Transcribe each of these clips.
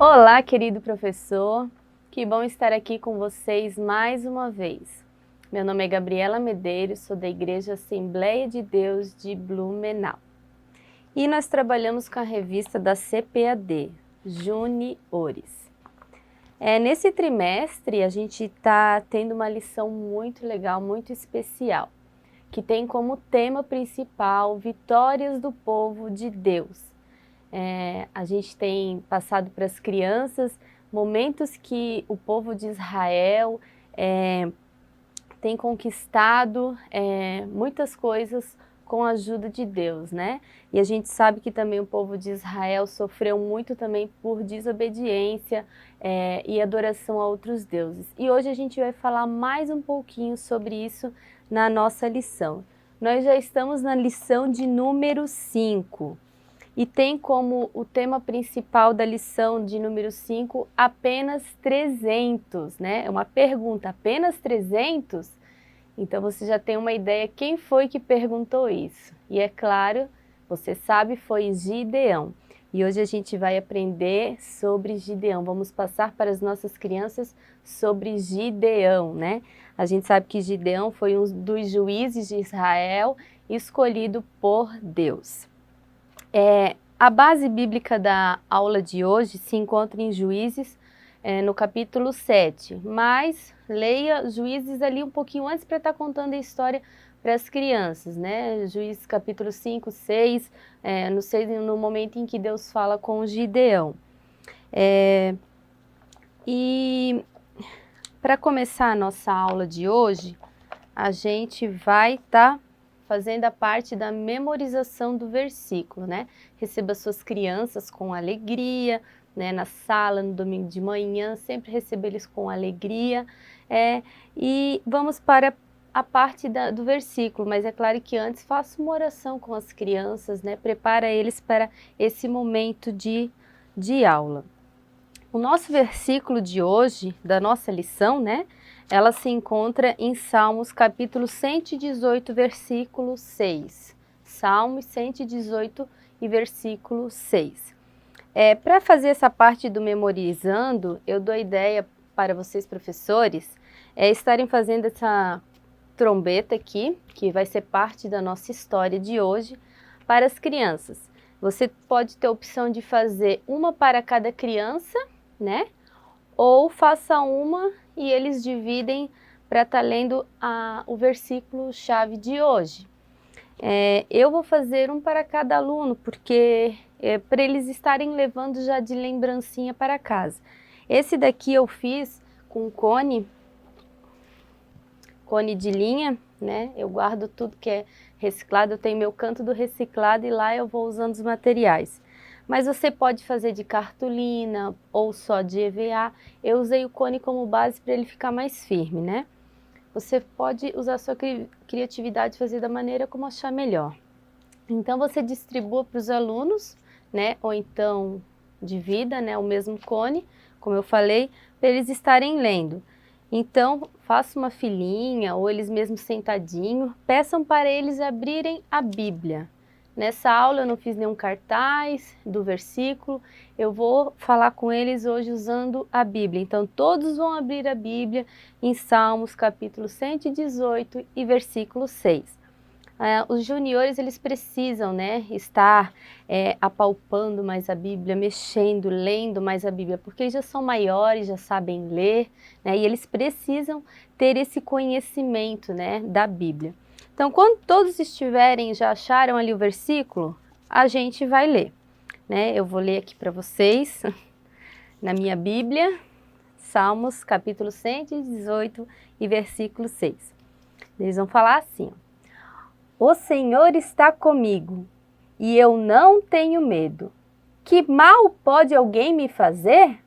Olá, querido professor, que bom estar aqui com vocês mais uma vez. Meu nome é Gabriela Medeiros, sou da Igreja Assembleia de Deus de Blumenau. E nós trabalhamos com a revista da CPAD, Juniores. Nesse trimestre, a gente está tendo uma lição muito legal, muito especial, que tem como tema principal Vitórias do Povo de Deus. A gente tem passado para as crianças momentos que o povo de Israel tem conquistado muitas coisas com a ajuda de Deus, né? E a gente sabe que também o povo de Israel sofreu muito também por desobediência e adoração a outros deuses. E hoje a gente vai falar mais um pouquinho sobre isso na nossa lição. Nós já estamos na lição de número 5. E tem como o tema principal da lição de número 5 apenas 300, né? É uma pergunta, apenas 300? Então você já tem uma ideia quem foi que perguntou isso. E é claro, você sabe, foi Gideão. E hoje a gente vai aprender sobre Gideão. Vamos passar para as nossas crianças sobre Gideão, né? A gente sabe que Gideão foi um dos juízes de Israel escolhido por Deus. A base bíblica da aula de hoje se encontra em Juízes, no capítulo 7, mas leia Juízes ali um pouquinho antes para estar contando a história para as crianças, né? Juízes capítulo 5, 6, no momento em que Deus fala com Gideão. E para começar a nossa aula de hoje, a gente vai estar fazendo a parte da memorização do versículo, né? Receba suas crianças com alegria, né? Na sala, no domingo de manhã, sempre receba eles com alegria. E vamos para a parte do versículo, mas é claro que antes faça uma oração com as crianças, né? Prepara eles para esse momento de aula. O nosso versículo de hoje, da nossa lição, né? Ela se encontra em Salmos capítulo 118, versículo 6. Salmos 118 e versículo 6. Para fazer essa parte do memorizando, eu dou ideia para vocês professores, estarem fazendo essa trombeta aqui, que vai ser parte da nossa história de hoje, para as crianças. Você pode ter a opção de fazer uma para cada criança, né? Ou faça uma e eles dividem para estar lendo o versículo-chave de hoje. Eu vou fazer um para cada aluno, porque para eles estarem levando já de lembrancinha para casa. Esse daqui eu fiz com cone de linha, né? Eu guardo tudo que é reciclado, eu tenho meu canto do reciclado e lá eu vou usando os materiais. Mas você pode fazer de cartolina ou só de EVA. Eu usei o cone como base para ele ficar mais firme, né? Você pode usar a sua criatividade e fazer da maneira como achar melhor. Então você distribua para os alunos, né? Ou então divida, né? O mesmo cone, como eu falei, para eles estarem lendo. Então faça uma filinha ou eles mesmos sentadinho, peçam para eles abrirem a Bíblia. Nessa aula eu não fiz nenhum cartaz do versículo, eu vou falar com eles hoje usando a Bíblia. Então todos vão abrir a Bíblia em Salmos capítulo 118 e versículo 6. Os juniores eles precisam, né, estar apalpando mais a Bíblia, mexendo, lendo mais a Bíblia, porque eles já são maiores, já sabem ler, né, e eles precisam ter esse conhecimento, né, da Bíblia. Então, quando todos estiverem, já acharam ali o versículo, a gente vai ler, né? Eu vou ler aqui para vocês, na minha Bíblia, Salmos capítulo 118 e versículo 6. Eles vão falar assim: o Senhor está comigo, e eu não tenho medo. Que mal pode alguém me fazer?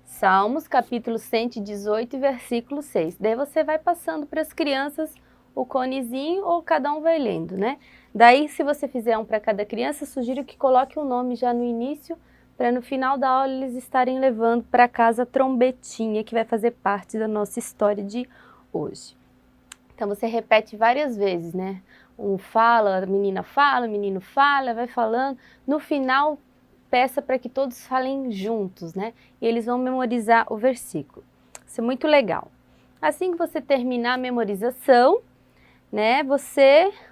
Salmos capítulo 118 e versículo 6. Daí você vai passando para as crianças o conezinho ou cada um vai lendo, né? Daí, se você fizer um para cada criança, sugiro que coloque o nome já no início, para no final da aula eles estarem levando para casa a trombetinha, que vai fazer parte da nossa história de hoje. Então você repete várias vezes, né? Um fala, a menina fala, o menino fala, vai falando. No final, peça para que todos falem juntos, né? E eles vão memorizar o versículo. Isso é muito legal. Assim que você terminar a memorização, né,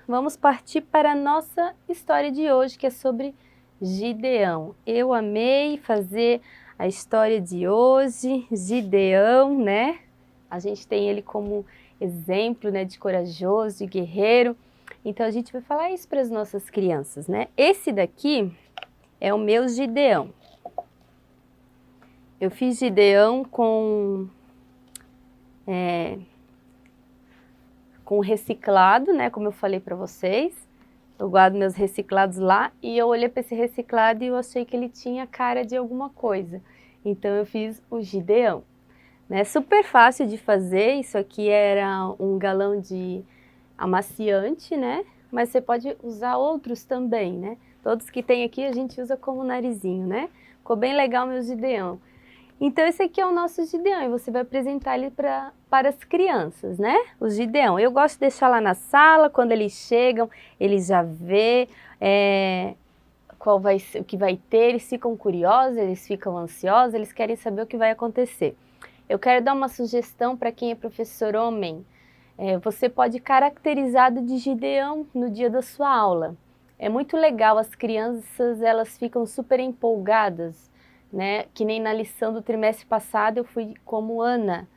vamos partir para a nossa história de hoje, que é sobre Gideão. Eu amei fazer a história de hoje, Gideão, né? A gente tem ele como exemplo, né, de corajoso, de guerreiro. Então a gente vai falar isso para as nossas crianças, né? Esse daqui é o meu Gideão. Eu fiz Gideão com reciclado, né? Como eu falei para vocês. Eu guardo meus reciclados lá e eu olhei para esse reciclado e eu achei que ele tinha cara de alguma coisa. Então eu fiz o Gideão. Né? Super fácil de fazer, isso aqui era um galão de amaciante, né? Mas você pode usar outros também, né? Todos que tem aqui a gente usa como narizinho, né? Ficou bem legal meu Gideão. Então esse aqui é o nosso Gideão e você vai apresentar ele para as crianças, né? O Gideão. Eu gosto de deixar lá na sala, quando eles chegam, eles já vê qual vai ser, o que vai ter, eles ficam curiosos, eles ficam ansiosos, eles querem saber o que vai acontecer. Eu quero dar uma sugestão para quem é professor homem. Você pode caracterizar de Gideão no dia da sua aula. É muito legal, as crianças elas ficam super empolgadas, né? Que nem na lição do trimestre passado eu fui como Ana.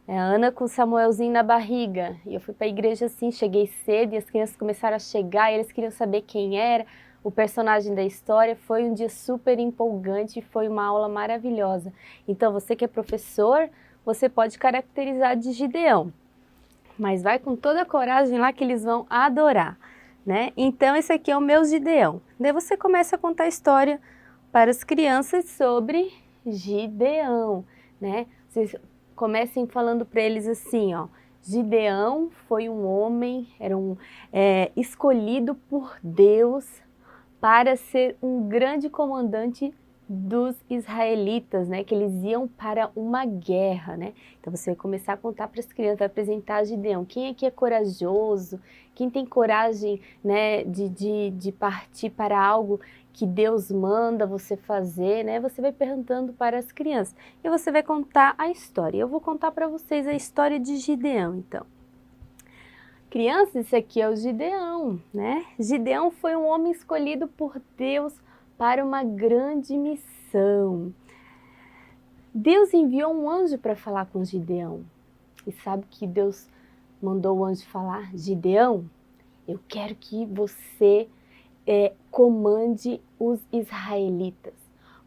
A Ana com o Samuelzinho na barriga. E eu fui para a igreja assim, cheguei cedo e as crianças começaram a chegar e eles queriam saber quem era o personagem da história. Foi um dia super empolgante, foi uma aula maravilhosa. Então você que é professor, você pode caracterizar de Gideão. Mas vai com toda a coragem lá que eles vão adorar, né? Então esse aqui é o meu Gideão. Daí você começa a contar a história para as crianças sobre Gideão, né? Vocês comecem falando para eles assim, ó. Gideão foi um homem, escolhido por Deus para ser um grande comandante dos israelitas, né? Que eles iam para uma guerra, né? Então você vai começar a contar para as crianças, vai apresentar Gideão. Quem aqui é corajoso? Quem tem coragem, né, de partir para algo que Deus manda você fazer, né? Você vai perguntando para as crianças e você vai contar a história. Eu vou contar para vocês a história de Gideão, então. Crianças, esse aqui é o Gideão, né? Gideão foi um homem escolhido por Deus para uma grande missão. Deus enviou um anjo para falar com Gideão. E sabe que Deus mandou o anjo falar? Gideão, eu quero que você comande os israelitas.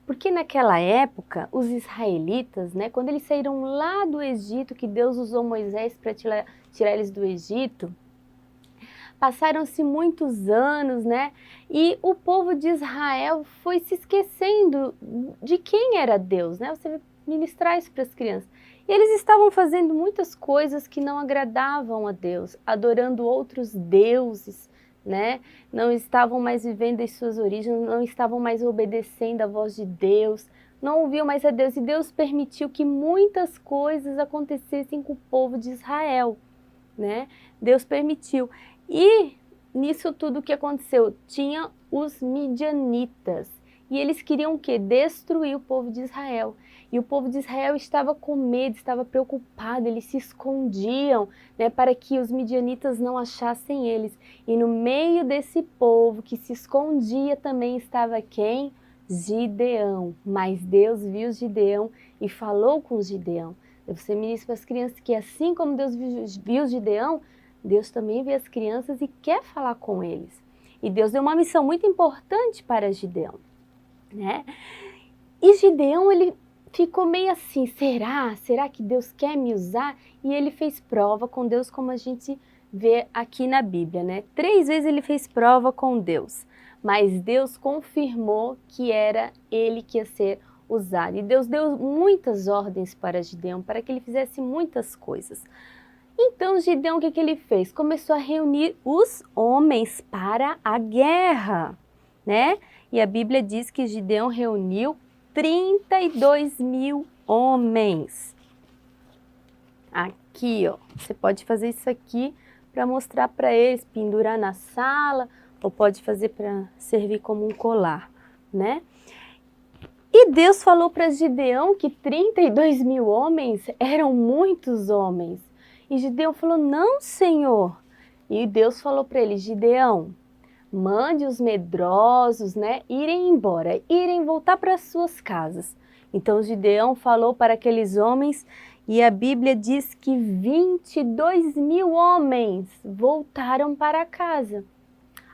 Porque naquela época, os israelitas, né, quando eles saíram lá do Egito, que Deus usou Moisés para tirar eles do Egito, passaram-se muitos anos, né? E o povo de Israel foi se esquecendo de quem era Deus, né? Você vai ministrar isso para as crianças. E eles estavam fazendo muitas coisas que não agradavam a Deus, adorando outros deuses, né? Não estavam mais vivendo as suas origens, não estavam mais obedecendo a voz de Deus, não ouviam mais a Deus. E Deus permitiu que muitas coisas acontecessem com o povo de Israel, né? Deus permitiu. E nisso tudo que aconteceu, tinha os midianitas. E eles queriam o quê? Destruir o povo de Israel. E o povo de Israel estava com medo, estava preocupado, eles se escondiam, né, para que os midianitas não achassem eles. E no meio desse povo que se escondia também estava quem? Gideão. Mas Deus viu Gideão e falou com Gideão. Você ministra para as crianças que assim como Deus viu Gideão, Deus também vê as crianças e quer falar com eles. E Deus deu uma missão muito importante para Gideão, né? E Gideão, ele ficou meio assim, será que Deus quer me usar? E ele fez prova com Deus, como a gente vê aqui na Bíblia, né? 3 vezes ele fez prova com Deus, mas Deus confirmou que era ele que ia ser usado. E Deus deu muitas ordens para Gideão, para que ele fizesse muitas coisas. Então Gideão, o que ele fez? Começou a reunir os homens para a guerra, né? E a Bíblia diz que Gideão reuniu 32.000 homens. Aqui, ó, você pode fazer isso aqui para mostrar para eles, pendurar na sala, ou pode fazer para servir como um colar, né? E Deus falou para Gideão que 32 mil homens eram muitos homens. E Gideão falou, não, Senhor. E Deus falou para ele, Gideão, mande os medrosos, né, irem embora, irem voltar para as suas casas. Então Gideão falou para aqueles homens e a Bíblia diz que 22 mil homens voltaram para casa.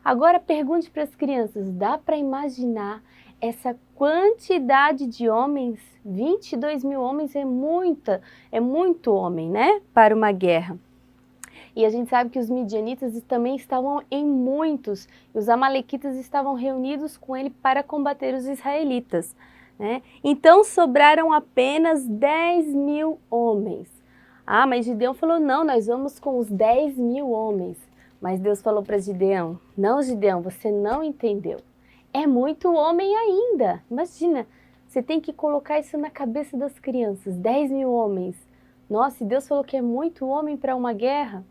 Agora pergunte para as crianças, dá para imaginar essa quantidade de homens? 22 mil homens é muito homem, né, para uma guerra. E a gente sabe que os midianitas também estavam em muitos, e os amalequitas estavam reunidos com ele para combater os israelitas, né? Então sobraram apenas 10 mil homens. Ah, mas Gideão falou, não, nós vamos com os 10 mil homens. Mas Deus falou para Gideão, não, Gideão, você não entendeu. É muito homem ainda. Imagina, você tem que colocar isso na cabeça das crianças, 10 mil homens. Nossa, e Deus falou que é muito homem para uma guerra,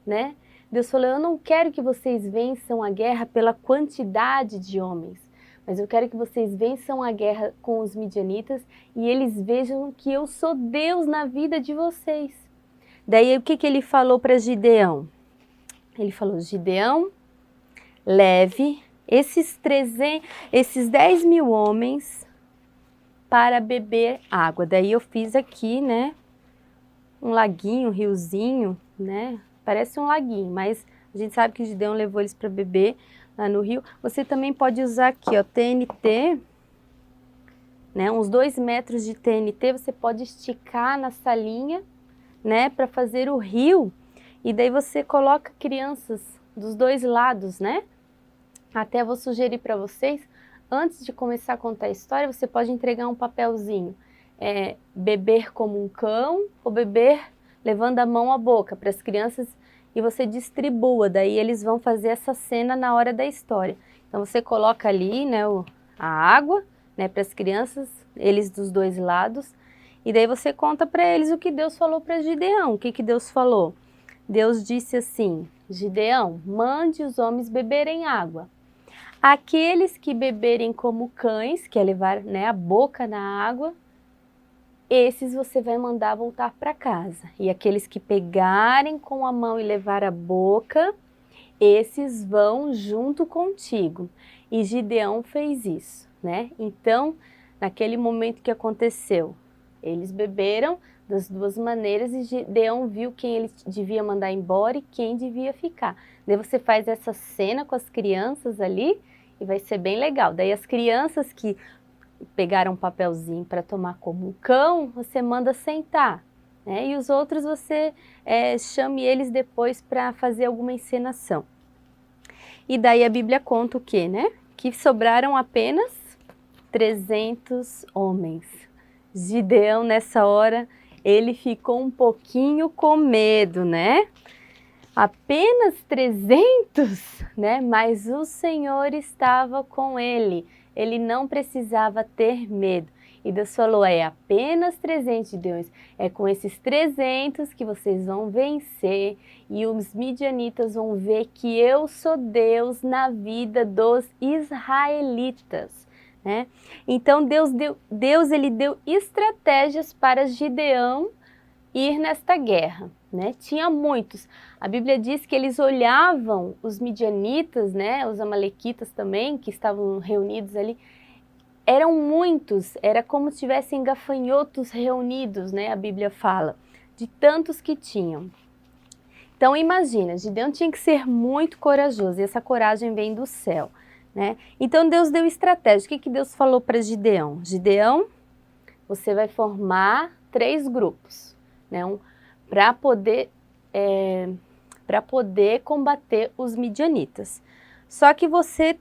né? Deus falou, eu não quero que vocês vençam a guerra pela quantidade de homens, mas eu quero que vocês vençam a guerra com os midianitas e eles vejam que eu sou Deus na vida de vocês. Daí o que ele falou para Gideão? Ele falou, Gideão, leve esses 10 mil homens para beber água. Daí eu fiz aqui, né, um laguinho, um riozinho, né, parece um laguinho, mas a gente sabe que Gideão levou eles para beber lá no rio. Você também pode usar aqui, ó, TNT, né, uns 2 metros de TNT, você pode esticar na salinha, né, para fazer o rio. E daí você coloca crianças dos dois lados, né? Até vou sugerir para vocês, antes de começar a contar a história, você pode entregar um papelzinho. Beber como um cão ou beber levando a mão à boca para as crianças e você distribua. Daí eles vão fazer essa cena na hora da história. Então você coloca ali, né, a água, né, para as crianças, eles dos dois lados. E daí você conta para eles o que Deus falou para Gideão. O que Deus falou? Deus disse assim, Gideão, mande os homens beberem água. Aqueles que beberem como cães, que é levar, né, a boca na água, esses você vai mandar voltar para casa. E aqueles que pegarem com a mão e levar a boca, esses vão junto contigo. E Gideão fez isso, né? Então, naquele momento que aconteceu, eles beberam das duas maneiras e Gideão viu quem ele devia mandar embora e quem devia ficar. Daí você faz essa cena com as crianças ali e vai ser bem legal. Daí as crianças que pegaram um papelzinho para tomar como um cão, você manda sentar, né? E os outros você chame eles depois para fazer alguma encenação. E daí a Bíblia conta o quê, né? Que sobraram apenas 300 homens. Gideão, nessa hora, ele ficou um pouquinho com medo, né? Apenas 300, né? Mas o Senhor estava com ele. Ele não precisava ter medo. E Deus falou, apenas 300, Deus. É com esses 300 que vocês vão vencer. E os midianitas vão ver que eu sou Deus na vida dos israelitas. Né? Então Deus ele deu estratégias para Gideão ir nesta guerra, né? Tinha muitos. A Bíblia diz que eles olhavam os midianitas, né? Os amalequitas também, que estavam reunidos ali. Eram muitos, era como se tivessem gafanhotos reunidos, né? A Bíblia fala, de tantos que tinham. Então imagina, Gideão tinha que ser muito corajoso e essa coragem vem do céu. Né? Então Deus deu estratégia. O que Deus falou para Gideão? Gideão, você vai formar 3 grupos, né? Para poder combater os midianitas. Só que você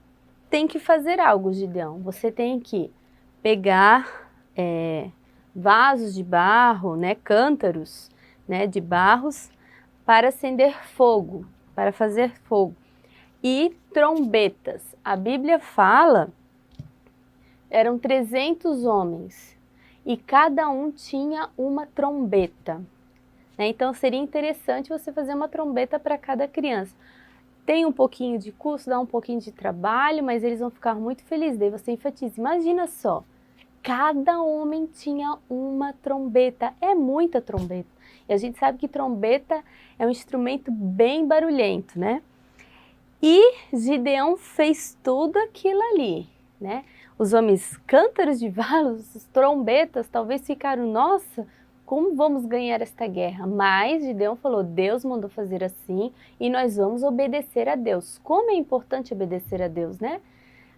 tem que fazer algo, Gideão. Você tem que pegar vasos de barro, né? Cântaros, né? De barros para acender fogo, para fazer fogo. E trombetas. A Bíblia fala, eram 300 homens e cada um tinha uma trombeta. Né? Então seria interessante você fazer uma trombeta para cada criança. Tem um pouquinho de custo, dá um pouquinho de trabalho, mas eles vão ficar muito felizes. Daí você enfatiza. Imagina só, cada homem tinha uma trombeta, é muita trombeta. E a gente sabe que trombeta é um instrumento bem barulhento, né? E Gideão fez tudo aquilo ali, né? Os homens cântaros de valos, os trombetas, talvez ficaram, nossa, como vamos ganhar esta guerra? Mas Gideão falou, Deus mandou fazer assim e nós vamos obedecer a Deus. Como é importante obedecer a Deus, né?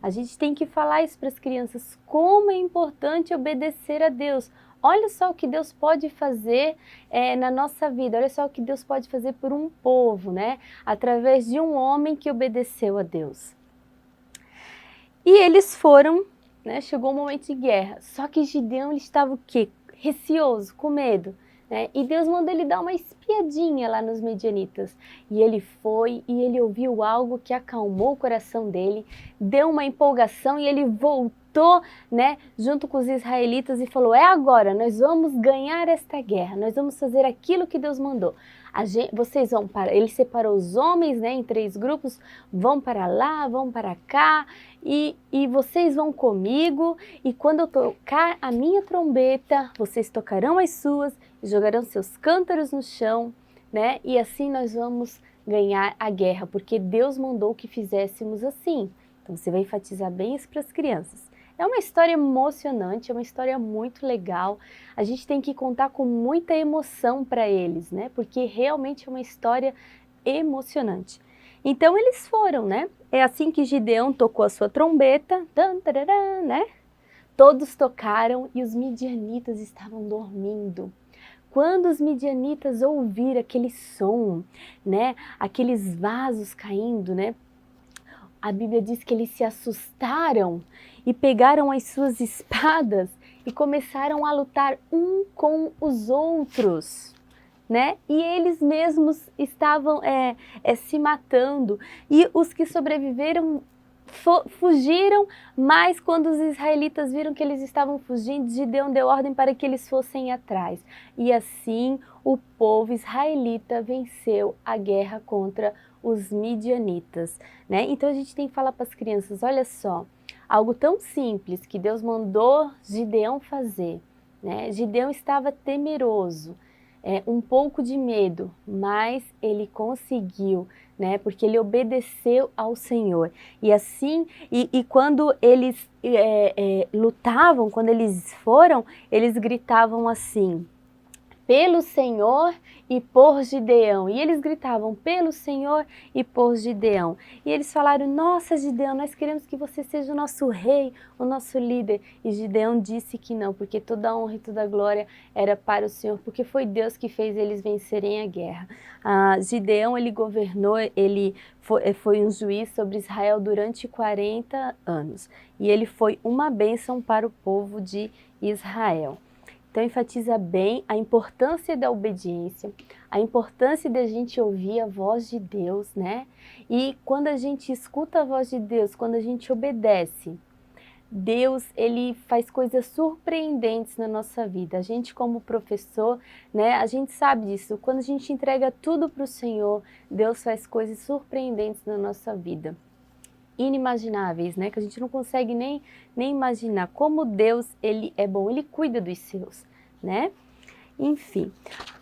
A gente tem que falar isso para as crianças, como é importante obedecer a Deus. Olha só o que Deus pode fazer na nossa vida, olha só o que Deus pode fazer por um povo, né? Através de um homem que obedeceu a Deus. E eles foram, né? Chegou um momento de guerra, só que Gideão ele estava o quê? Receoso, com medo. Né? E Deus mandou ele dar uma espiadinha lá nos medianitas. E ele foi e ele ouviu algo que acalmou o coração dele, deu uma empolgação e ele voltou, né, junto com os israelitas e falou, é agora, nós vamos ganhar esta guerra, nós vamos fazer aquilo que Deus mandou. Vocês vão para... Ele separou os homens, né, em 3 grupos, vão para lá, vão para cá, e vocês vão comigo, e quando eu tocar a minha trombeta, vocês tocarão as suas, e jogarão seus cântaros no chão, né, e assim nós vamos ganhar a guerra, porque Deus mandou que fizéssemos assim. Então você vai enfatizar bem isso para as crianças. É uma história emocionante, é uma história muito legal. A gente tem que contar com muita emoção para eles, né? Porque realmente é uma história emocionante. Então eles foram, né? É assim que Gideão tocou a sua trombeta, né? Todos tocaram e os midianitas estavam dormindo. Quando os midianitas ouviram aquele som, né? Aqueles vasos caindo, né? A Bíblia diz que eles se assustaram e pegaram as suas espadas e começaram a lutar um com os outros, né? E eles mesmos estavam se matando. E os que sobreviveram fugiram, mas quando os israelitas viram que eles estavam fugindo, Gideão deu ordem para que eles fossem atrás. E assim o povo israelita venceu a guerra contra os midianitas, né? Então a gente tem que falar para as crianças, olha só, algo tão simples que Deus mandou Gideão fazer, né? Gideão estava temeroso, um pouco de medo, mas ele conseguiu, né? Porque ele obedeceu ao Senhor. E assim, e quando eles lutavam, quando eles foram, eles gritavam assim, pelo Senhor e por Gideão. E eles gritavam, pelo Senhor e por Gideão. E eles falaram, nossa Gideão, nós queremos que você seja o nosso rei, o nosso líder. E Gideão disse que não, porque toda a honra e toda a glória era para o Senhor, porque foi Deus que fez eles vencerem a guerra. Gideão, ele governou, ele foi um juiz sobre Israel durante 40 anos. E ele foi uma bênção para o povo de Israel. Então enfatiza bem a importância da obediência, a importância da gente ouvir a voz de Deus, né? E quando a gente escuta a voz de Deus, quando a gente obedece, Deus, ele faz coisas surpreendentes na nossa vida. A gente como professor, né, a gente sabe disso. Quando a gente entrega tudo para o Senhor, Deus faz coisas surpreendentes na nossa vida. Inimagináveis, né? Que a gente não consegue nem imaginar como Deus, ele é bom, ele cuida dos seus, né? Enfim,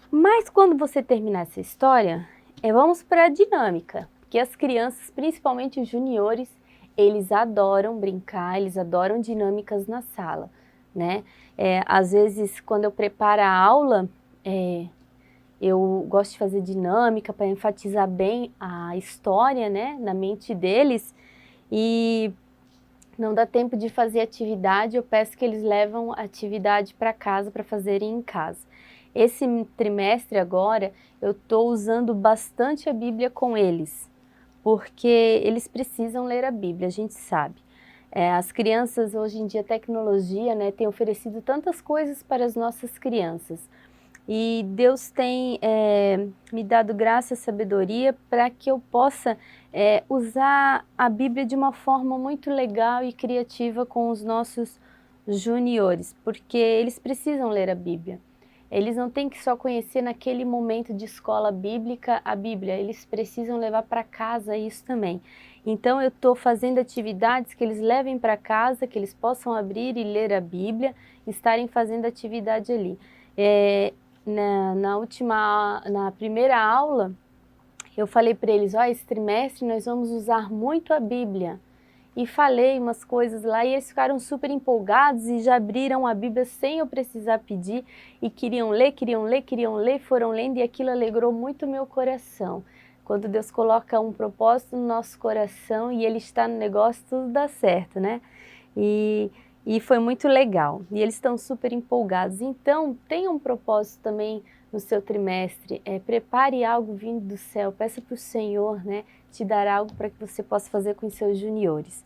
mas quando você terminar essa história, vamos para a dinâmica, porque as crianças, principalmente os juniores, eles adoram brincar, eles adoram dinâmicas na sala, né? Às vezes, quando eu preparo a aula, eu gosto de fazer dinâmica para enfatizar bem a história, né, na mente deles. E não dá tempo de fazer atividade, eu peço que eles levam a atividade para casa para fazerem em casa. Esse trimestre agora eu estou usando bastante a Bíblia com eles, porque eles precisam ler a Bíblia, a gente sabe. As crianças hoje em dia, a tecnologia, né, tem oferecido tantas coisas para as nossas crianças. E Deus tem me dado graça e sabedoria para que eu possa usar a Bíblia de uma forma muito legal e criativa com os nossos juniores, porque eles precisam ler a Bíblia. Eles não têm que só conhecer naquele momento de escola bíblica a Bíblia, eles precisam levar para casa isso também. Então eu estou fazendo atividades que eles levem para casa, que eles possam abrir e ler a Bíblia, estarem fazendo atividade ali. Na primeira aula, eu falei para eles, esse trimestre nós vamos usar muito a Bíblia. E falei umas coisas lá e eles ficaram super empolgados e já abriram a Bíblia sem eu precisar pedir e queriam ler, foram lendo e aquilo alegrou muito o meu coração. Quando Deus coloca um propósito no nosso coração e Ele está no negócio, tudo dá certo, né? E foi muito legal. E eles estão super empolgados. Então, tenha um propósito também no seu trimestre. Prepare algo vindo do céu. Peça para o Senhor, né, te dar algo para que você possa fazer com os seus juniores.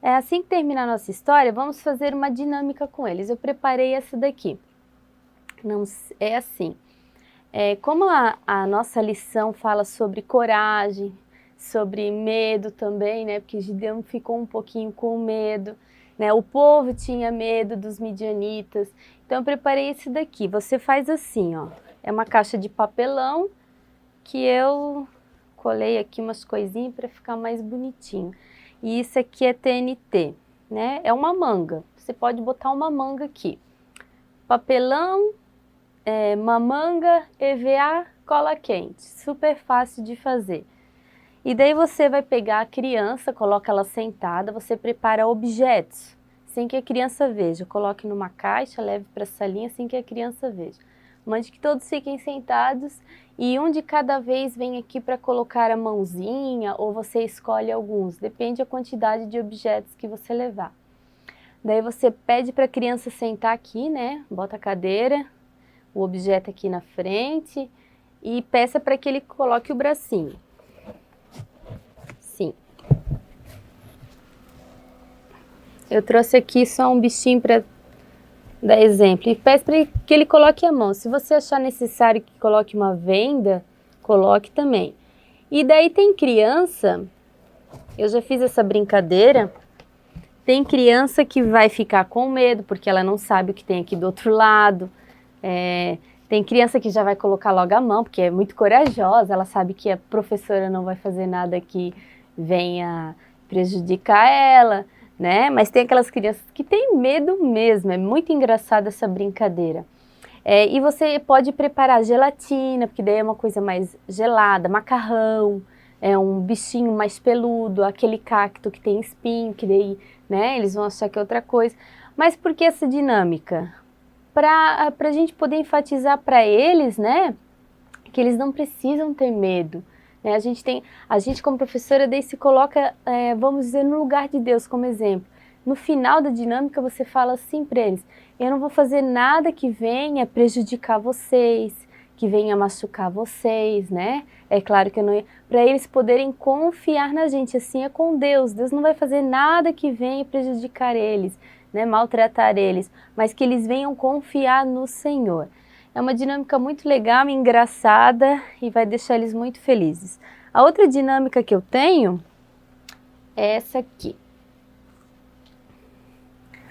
Assim que terminar a nossa história, vamos fazer uma dinâmica com eles. Eu preparei essa daqui. Não, é assim. Como a nossa lição fala sobre coragem, sobre medo também, né? Porque Gideão ficou um pouquinho com medo, né? O povo tinha medo dos midianitas. Então eu preparei esse daqui. Você faz assim, ó. É uma caixa de papelão que eu colei aqui umas coisinhas para ficar mais bonitinho. E isso aqui é TNT, né? É uma manga. Você pode botar uma manga aqui. Papelão, mamanga, EVA, cola quente. Super fácil de fazer. E daí você vai pegar a criança, coloca ela sentada, você prepara objetos, sem que a criança veja. Coloque numa caixa, leve para a salinha, sem que a criança veja. Mande que todos fiquem sentados e um de cada vez vem aqui para colocar a mãozinha ou você escolhe alguns, depende da quantidade de objetos que você levar. Daí você pede para a criança sentar aqui, né? Bota a cadeira, o objeto aqui na frente e peça para que ele coloque o bracinho. Sim. Eu trouxe aqui só um bichinho para dar exemplo. E peço para que ele coloque a mão. Se você achar necessário que coloque uma venda, coloque também. E daí tem criança, eu já fiz essa brincadeira, tem criança que vai ficar com medo, porque ela não sabe o que tem aqui do outro lado. Tem criança que já vai colocar logo a mão, porque é muito corajosa, ela sabe que a professora não vai fazer nada que venha prejudicar ela, né? Mas tem aquelas crianças que têm medo mesmo, é muito engraçada essa brincadeira. E você pode preparar gelatina, porque daí é uma coisa mais gelada, macarrão, um bichinho mais peludo, aquele cacto que tem espinho, que daí, né, eles vão achar que é outra coisa. Mas por que essa dinâmica? Para a gente poder enfatizar para eles, né, que eles não precisam ter medo. Né? A gente como professora daí se coloca, vamos dizer, no lugar de Deus como exemplo. No final da dinâmica você fala assim para eles, eu não vou fazer nada que venha prejudicar vocês, que venha machucar vocês, né? É claro que eu não... Para eles poderem confiar na gente, assim é com Deus. Deus não vai fazer nada que venha prejudicar eles, né? Maltratar eles, mas que eles venham confiar no Senhor. É uma dinâmica muito legal, engraçada e vai deixar eles muito felizes. A outra dinâmica que eu tenho é essa aqui.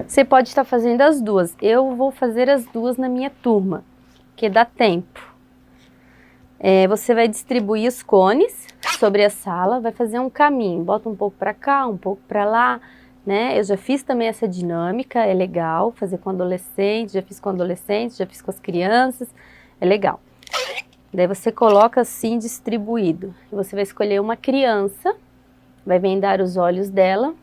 Você pode estar fazendo as duas. Eu vou fazer as duas na minha turma, porque dá tempo. Você vai distribuir os cones sobre a sala, vai fazer um caminho. Bota um pouco para cá, um pouco para lá, né? Eu já fiz também essa dinâmica, é legal fazer com adolescentes, já fiz com adolescentes, já fiz com as crianças, é legal. Daí você coloca assim distribuído. Você vai escolher uma criança, vai vendar os olhos dela.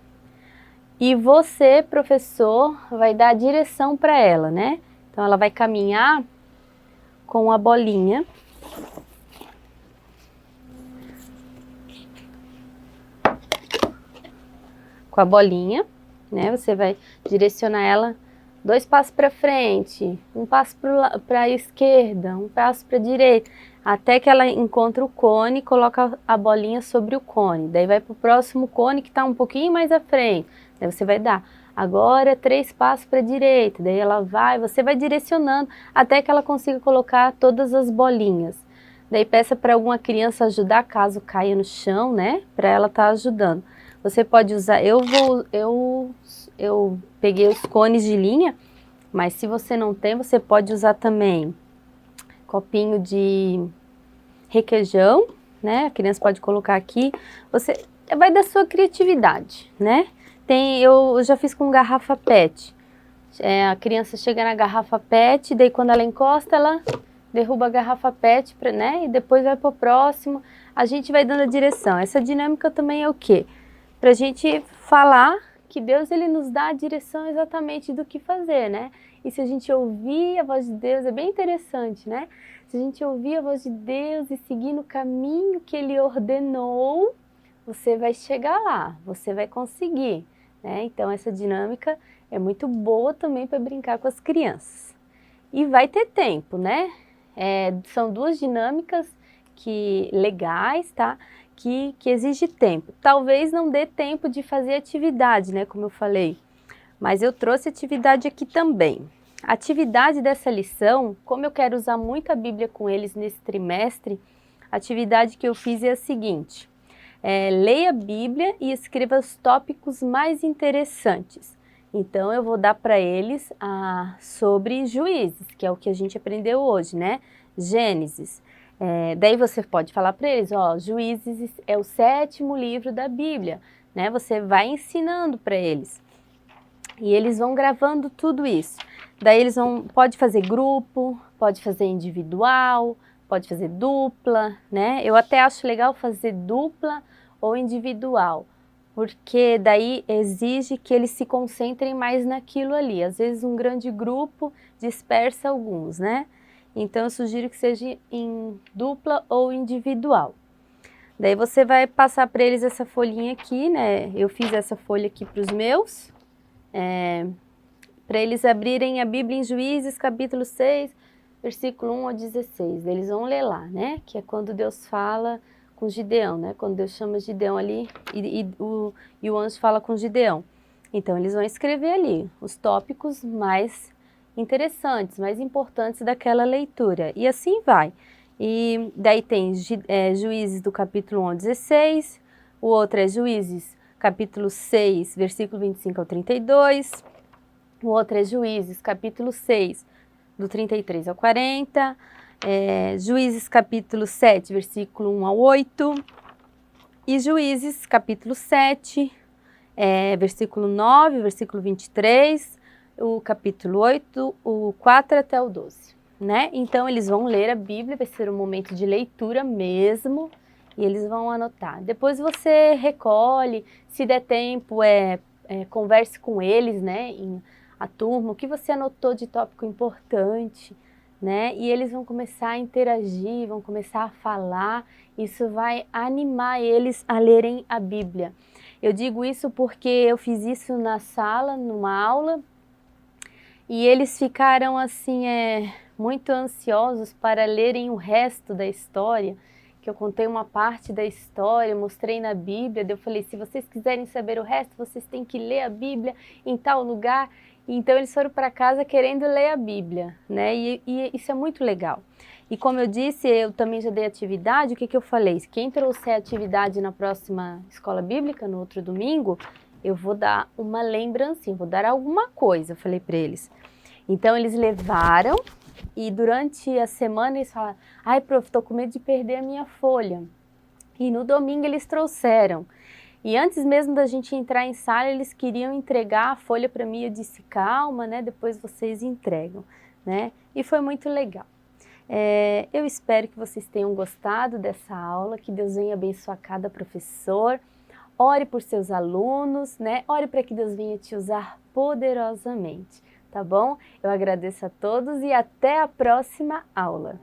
E você, professor, vai dar a direção para ela, né? Então ela vai caminhar com a bolinha. Com a bolinha, né? Você vai direcionar ela 2 passos para frente, 1 passo para a esquerda, 1 passo para a direita, até que ela encontra o cone e coloca a bolinha sobre o cone. Daí vai para o próximo cone que está um pouquinho mais à frente. Daí você vai dar agora 3 passos para a direita. Daí ela vai, você vai direcionando até que ela consiga colocar todas as bolinhas. Daí peça para alguma criança ajudar caso caia no chão, né? Para ela estar ajudando. Você pode usar, eu peguei os cones de linha, mas se você não tem, você pode usar também copinho de requeijão, né? A criança pode colocar aqui. vai da sua criatividade, né? Eu já fiz com garrafa PET. A criança chega na garrafa PET, daí quando ela encosta, ela derruba a garrafa PET, né? E depois vai para o próximo. A gente vai dando a direção. Essa dinâmica também é o quê? Para a gente falar que Deus, ele nos dá a direção exatamente do que fazer, né? E se a gente ouvir a voz de Deus, é bem interessante, né? Se a gente ouvir a voz de Deus e seguir no caminho que Ele ordenou, você vai chegar lá, você vai conseguir, né? Então essa dinâmica é muito boa também para brincar com as crianças. E vai ter tempo, né? São duas dinâmicas legais, tá? Que exige tempo. Talvez não dê tempo de fazer atividade, né? Como eu falei, mas eu trouxe atividade aqui também. A atividade dessa lição, como eu quero usar muito a Bíblia com eles nesse trimestre, a atividade que eu fiz é a seguinte: leia a Bíblia e escreva os tópicos mais interessantes. Então eu vou dar para eles sobre Juízes, que é o que a gente aprendeu hoje, né? Gênesis. Daí você pode falar para eles, ó, Juízes é o 7º livro da Bíblia, né? Você vai ensinando para eles. E eles vão gravando tudo isso. Daí eles pode fazer grupo, pode fazer individual, pode fazer dupla, né? Eu até acho legal fazer dupla ou individual, porque daí exige que eles se concentrem mais naquilo ali. Às vezes um grande grupo dispersa alguns, né? Então eu sugiro que seja em dupla ou individual. Daí você vai passar para eles essa folhinha aqui, né? Eu fiz essa folha aqui para os meus, para eles abrirem a Bíblia em Juízes, capítulo 6, versículo 1 ao 16. Eles vão ler lá, né? Que é quando Deus fala com Gideão, né? Quando Deus chama Gideão ali e o anjo fala com Gideão. Então eles vão escrever ali os tópicos mais interessantes, mais importantes daquela leitura. E assim vai. E daí tem Juízes do capítulo 1 ao 16, o outro é Juízes capítulo 6, versículo 25 ao 32, o outro é Juízes capítulo 6, do 33 ao 40, Juízes capítulo 7, versículo 1 ao 8, e Juízes capítulo 7, versículo 9, versículo 23, o capítulo 8, o 4 até o 12, né? Então eles vão ler a Bíblia, vai ser um momento de leitura mesmo, e eles vão anotar. Depois você recolhe, se der tempo, converse com eles, né? A turma, o que você anotou de tópico importante, né? E eles vão começar a interagir, vão começar a falar, isso vai animar eles a lerem a Bíblia. Eu digo isso porque eu fiz isso na sala, numa aula, e eles ficaram assim, muito ansiosos para lerem o resto da história, que eu contei uma parte da história, mostrei na Bíblia, daí eu falei, se vocês quiserem saber o resto, vocês têm que ler a Bíblia em tal lugar. Então eles foram para casa querendo ler a Bíblia, né? E isso é muito legal. E como eu disse, eu também já dei atividade, o que eu falei? Quem trouxer atividade na próxima escola bíblica, no outro domingo, eu vou dar uma lembrancinha, vou dar alguma coisa, eu falei para eles. Então eles levaram e durante a semana eles falaram, ai prof, tô com medo de perder a minha folha. E no domingo eles trouxeram. E antes mesmo da gente entrar em sala, eles queriam entregar a folha para mim. Eu disse, calma, né? Depois vocês entregam, né? E foi muito legal. Eu espero que vocês tenham gostado dessa aula, que Deus venha abençoar cada professor. Ore por seus alunos, né? Ore para que Deus venha te usar poderosamente, tá bom? Eu agradeço a todos e até a próxima aula.